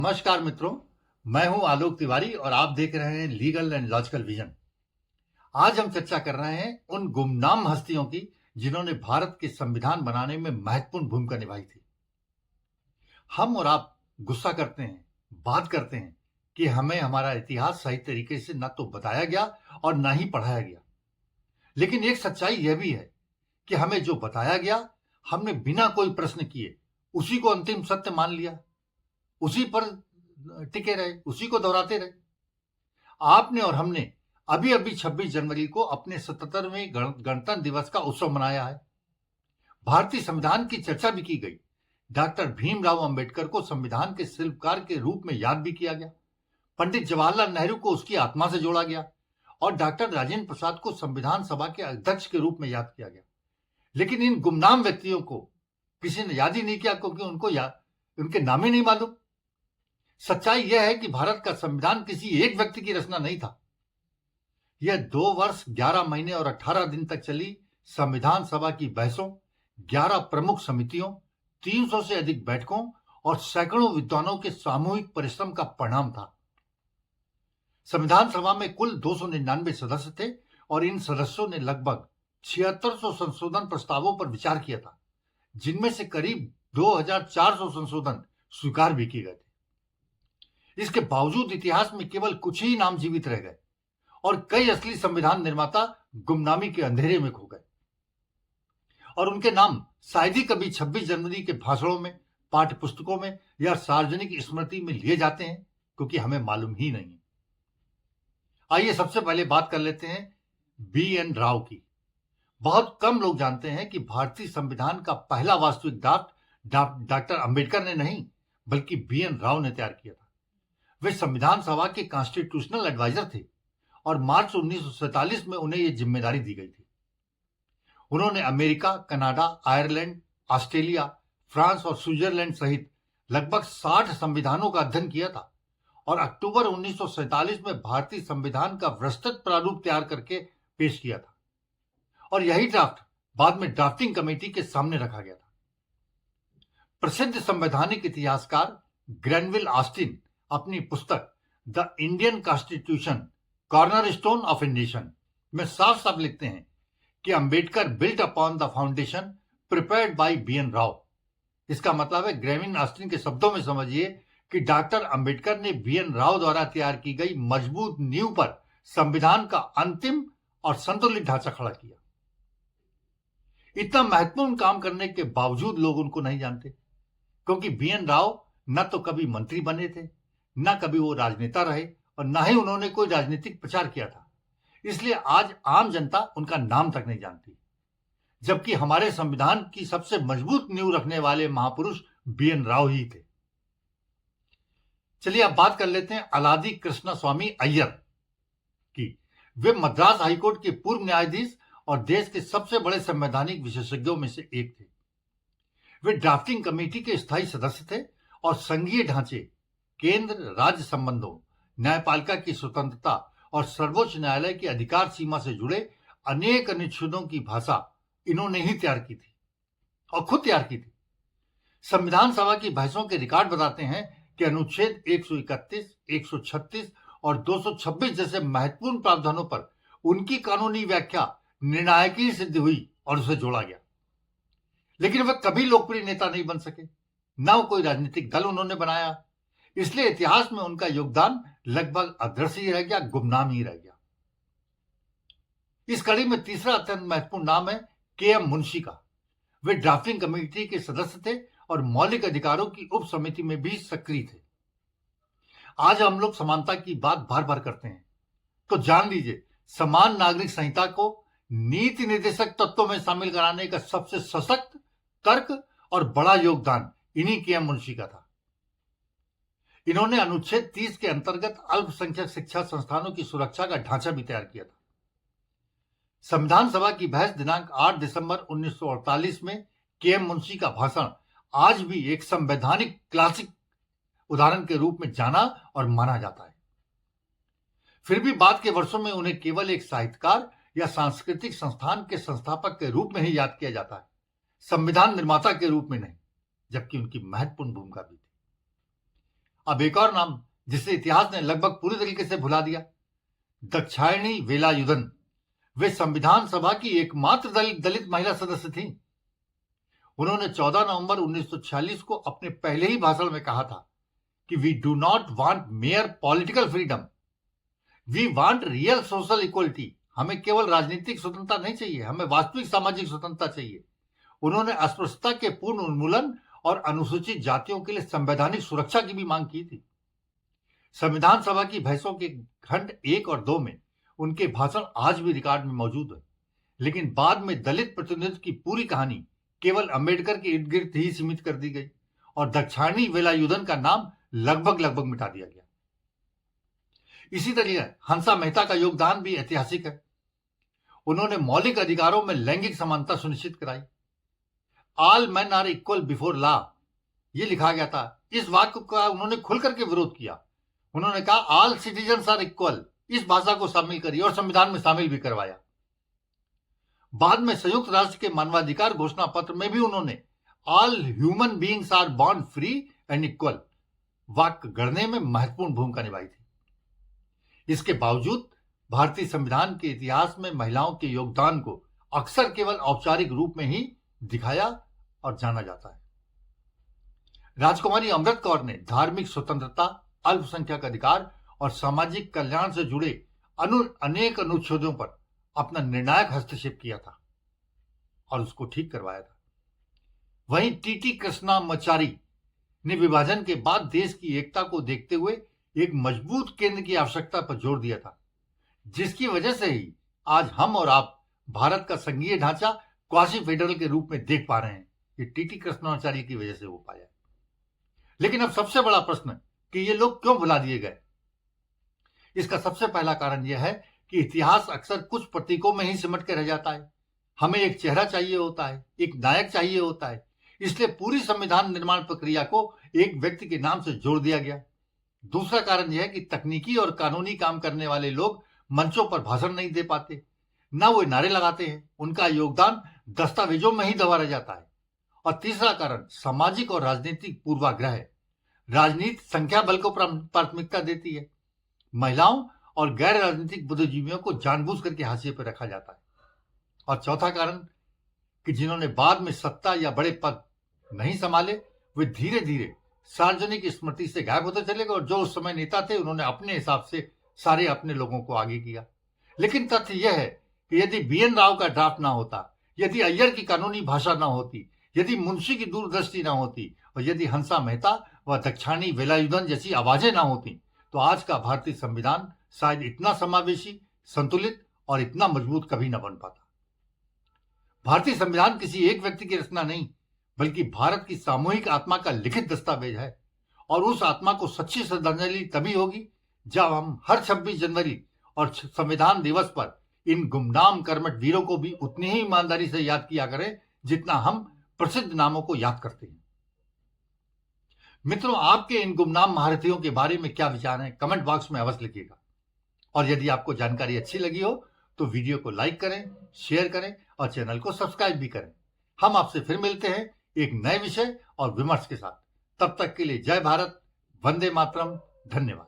नमस्कार मित्रों, मैं हूं आलोक तिवारी और आप देख रहे हैं लीगल एंड लॉजिकल विजन। आज हम चर्चा कर रहे हैं उन गुमनाम हस्तियों की जिन्होंने भारत के संविधान बनाने में महत्वपूर्ण भूमिका निभाई थी। हम और आप गुस्सा करते हैं, बात करते हैं कि हमें हमारा इतिहास सही तरीके से न तो बताया गया और न ही पढ़ाया गया। लेकिन एक सच्चाई यह भी है कि हमें जो बताया गया, हमने बिना कोई प्रश्न किए उसी को अंतिम सत्य मान लिया, उसी पर टिके रहे, उसी को दोहराते रहे। आपने और हमने अभी अभी 26 जनवरी को अपने 77वें गणतंत्र दिवस का उत्सव मनाया है। भारतीय संविधान की चर्चा भी की गई। डॉक्टर भीमराव अंबेडकर को संविधान के शिल्पकार के रूप में याद भी किया गया। पंडित जवाहरलाल नेहरू को उसकी आत्मा से जोड़ा गया और डॉक्टर राजेंद्र प्रसाद को संविधान सभा के अध्यक्ष के रूप में याद किया गया। लेकिन इन गुमनाम व्यक्तियों को किसी ने याद ही नहीं किया, क्योंकि उनके नाम ही नहीं मालूम। सच्चाई यह है कि भारत का संविधान किसी एक व्यक्ति की रचना नहीं था। यह 2 वर्ष 11 महीने और 18 दिन तक चली संविधान सभा की बहसों, 11 प्रमुख समितियों, 300 से अधिक बैठकों और सैकड़ों विद्वानों के सामूहिक परिश्रम का परिणाम था। संविधान सभा में कुल 299 सदस्य थे और इन सदस्यों ने लगभग 7600 संशोधन प्रस्तावों पर विचार किया था, जिनमें से करीब 2400 संशोधन स्वीकार भी किए गए थे। इसके बावजूद इतिहास में केवल कुछ ही नाम जीवित रह गए और कई असली संविधान निर्माता गुमनामी के अंधेरे में खो गए। और उनके नाम शायद ही कभी 26 जनवरी के भाषणों में, पाठ्य पुस्तकों में या सार्वजनिक स्मृति में लिए जाते हैं, क्योंकि हमें मालूम ही नहीं है। आइए सबसे पहले बात कर लेते हैं BN राव की। बहुत कम लोग जानते हैं कि भारतीय संविधान का पहला वास्तविक ड्राफ्ट डॉक्टर अंबेडकर ने नहीं, बल्कि BN राव ने तैयार किया था। वे संविधान सभा के कॉन्स्टिट्यूशनल एडवाइजर थे और मार्च 1947 में उन्हें यह जिम्मेदारी दी गई थी। उन्होंने America, Canada, Ireland, Australia, France और स्विट्जरलैंड सहित लगभग 60 संविधानों का अध्ययन किया था और अक्टूबर 1947 में भारतीय संविधान का विस्तृत प्रारूप तैयार करके पेश किया था और यही ड्राफ्ट बाद में ड्राफ्टिंग कमेटी के सामने रखा गया था। प्रसिद्ध संवैधानिक इतिहासकार ग्रैनविल ऑस्टिन अपनी पुस्तक the Indian constitution cornerstone of a nation में साफ साफ लिखते हैं कि Ambedkar built upon the foundation prepared by BN Rao. इसका मतलब है, ग्रैनविल ऑस्टिन के शब्दों में समझिए कि डॉक्टर अंबेडकर ने BN राव द्वारा तैयार की गई मजबूत नींव पर संविधान का अंतिम और संतुलित ढांचा खड़ा किया। इतना महत्वपूर्ण काम करने के बावजूद लोग उनको नहीं जानते, क्योंकि BN राव न तो कभी मंत्री बने थे, न कभी वो राजनेता रहे और न ही उन्होंने कोई राजनीतिक प्रचार किया था। इसलिए आज आम जनता उनका नाम तक नहीं जानती, जबकि हमारे संविधान की सबसे मजबूत नींव रखने वाले महापुरुष BN राव ही थे। चलिए अब बात कर लेते हैं अलादी कृष्ण स्वामी अय्यर की। वे मद्रास हाईकोर्ट के पूर्व न्यायाधीश और देश के सबसे बड़े संवैधानिक विशेषज्ञों में से एक थे। वे ड्राफ्टिंग कमेटी के स्थायी सदस्य थे और संघीय ढांचे, केंद्र राज्य संबंधों, न्यायपालिका की स्वतंत्रता और सर्वोच्च न्यायालय की अधिकार सीमा से जुड़े अनेक अनुच्छेदों की भाषा इन्होंने ही तैयार की थी और खुद तैयार की थी। संविधान सभा की बहसों के रिकॉर्ड बताते हैं कि अनुच्छेद 131, 136 और 226 जैसे महत्वपूर्ण प्रावधानों पर उनकी कानूनी व्याख्या निर्णायकी सिद्ध हुई और उसे जोड़ा गया। लेकिन वह कभी लोकप्रिय नेता नहीं बन सके, न कोई राजनीतिक दल उन्होंने बनाया। इसलिए इतिहास में उनका योगदान लगभग अदृश्य ही रह गया, गुमनाम ही रह गया। इस कड़ी में तीसरा अत्यंत महत्वपूर्ण नाम है KM मुंशी का। वे ड्राफ्टिंग कमेटी के सदस्य थे और मौलिक अधिकारों की उप समिति में भी सक्रिय थे। आज हम लोग समानता की बात बार बार करते हैं, तो जान लीजिए, समान नागरिक संहिता को नीति निर्देशक तत्वों में शामिल कराने का सबसे सशक्त, तर्क और बड़ा योगदान इन्हीं KM मुंशी का था। इन्होंने अनुच्छेद 30 के अंतर्गत अल्पसंख्यक शिक्षा संस्थानों की सुरक्षा का ढांचा भी तैयार किया था। संविधान सभा की बहस दिनांक 8 दिसंबर 1948 में KM मुंशी का भाषण आज भी एक संवैधानिक क्लासिक उदाहरण के रूप में जाना और माना जाता है। फिर भी बाद के वर्षों में उन्हें केवल एक साहित्यकार या सांस्कृतिक संस्थान के संस्थापक के रूप में ही याद किया जाता है, संविधान निर्माता के रूप में नहीं, जबकि उनकी महत्वपूर्ण भूमिका भी थी। अब एक और नाम जिसे इतिहास ने लगभग पूरी तरीके से भुला दिया, दाक्षायणी वेलायुधन। वे संविधान सभा की एकमात्र दलित महिला सदस्य थी। उन्होंने 14 नवंबर 1946 को अपने पहले ही भाषण में कहा था कि we do not want mere political freedom, we want real social equality. हमें केवल राजनीतिक स्वतंत्रता नहीं चाहिए, हमें वास्तविक सामाजिक स्वतंत्रता चाहिए। उन्होंने अस्पृश्यता के पूर्ण उन्मूलन और अनुसूचित जातियों के लिए संवैधानिक सुरक्षा की भी मांग की थी। संविधान सभा की बहसों के खंड 1 और 2 में उनके भाषण आज भी रिकॉर्ड में मौजूद है, लेकिन बाद में दलित प्रतिनिधित्व की पूरी कहानी केवल अंबेडकर के इर्द गिर्द ही सीमित कर दी गई और दाक्षायणी वेलायुधन का नाम लगभग मिटा दिया गया। इसी तरह हंसा मेहता का योगदान भी ऐतिहासिक है। उन्होंने मौलिक अधिकारों में लैंगिक समानता सुनिश्चित कराई। All man are equal before law, ये लिखा गया था। इस वाक्य का उन्होंने खुलकर के विरोध किया। उन्होंने कहा ऑल सिटीजन्स आर इक्वल, इस भाषा को शामिल करिए और संविधान में शामिल भी करवाया। बाद में संयुक्त राष्ट्र के मानवाधिकार घोषणा पत्र में भी उन्होंने all human beings are born free and equal वाक्य गढ़ने में महत्वपूर्ण भूमिका निभाई थी। इसके बावजूद भारतीय संविधान के इतिहास में महिलाओं के योगदान को अक्सर केवल औपचारिक रूप में ही दिखाया और जाना जाता है। राजकुमारी अमृत कौर ने धार्मिक स्वतंत्रता, अल्पसंख्यक अधिकार और सामाजिक कल्याण से जुड़े अनेक अनुच्छेदों पर अपना निर्णायक हस्तक्षेप किया था और उसको ठीक करवाया था। वहीं टीटी कृष्णामाचारी ने विभाजन के बाद देश की एकता को देखते हुए एक मजबूत केंद्र की आवश्यकता पर जोर दिया था, जिसकी वजह से ही आज हम और आप भारत का संघीय ढांचा क्वासी फेडरल के रूप में देख पा रहे हैं। ये टीटी कृष्णामाचारी की वजह से हो पाया। लेकिन अब सबसे बड़ा प्रश्न कि ये लोग क्यों भुला दिए गए। इसका सबसे पहला कारण यह है कि इतिहास अक्सर कुछ प्रतीकों में ही सिमट के रह जाता है। हमें एक चेहरा चाहिए होता है, एक नायक चाहिए होता है, इसलिए पूरी संविधान निर्माण प्रक्रिया को एक व्यक्ति के नाम से जोड़ दिया गया। दूसरा कारण यह है कि तकनीकी और कानूनी काम करने वाले लोग मंचों पर भाषण नहीं दे पाते, न वो नारे लगाते हैं, उनका योगदान दस्तावेजों में ही दबा रह जाता है। और तीसरा कारण सामाजिक और राजनीतिक पूर्वाग्रह है। राजनीति संख्या बल को प्राथमिकता देती है, महिलाओं और गैर राजनीतिक बुद्धिजीवियों को जानबूझ करके हाशिए पर रखा जाता है। और चौथा कारण कि जिन्होंने बाद में सत्ता या बड़े पद नहीं संभाले, वे धीरे धीरे सार्वजनिक स्मृति से गायब होते चले गए और जो उस समय नेता थे उन्होंने अपने हिसाब से सारे अपने लोगों को आगे किया। लेकिन तथ्य यह है कि यदि BN राव का ड्राफ्ट ना होता, यदि अय्यर की कानूनी भाषा ना होती, यदि मुंशी की दूरदृष्टि ना होती और यदि हंसा मेहता व दाक्षायणी वेलायुधन जैसी आवाजें ना होती, तो आज का भारतीय संविधान शायद इतना समावेशी, संतुलित और इतना मजबूत कभी न बन पाता। भारतीय संविधान किसी एक व्यक्ति की रचना नहीं, बल्कि भारत की सामूहिक आत्मा का लिखित दस्तावेज है। और उस आत्मा को सच्ची श्रद्धांजलि तभी होगी जब हम हर 26 जनवरी और संविधान दिवस पर इन गुमनाम कर्मठ वीरों को भी उतनी ही ईमानदारी से याद किया करें जितना हम प्रसिद्ध नामों को याद करते हैं। मित्रों, आपके इन गुमनाम महारथियों के बारे में क्या विचार हैं, कमेंट बॉक्स में अवश्य लिखिएगा। और यदि आपको जानकारी अच्छी लगी हो तो वीडियो को लाइक करें, शेयर करें और चैनल को सब्सक्राइब भी करें। हम आपसे फिर मिलते हैं एक नए विषय और विमर्श के साथ। तब तक के लिए जय भारत, वंदे मातरम, धन्यवाद।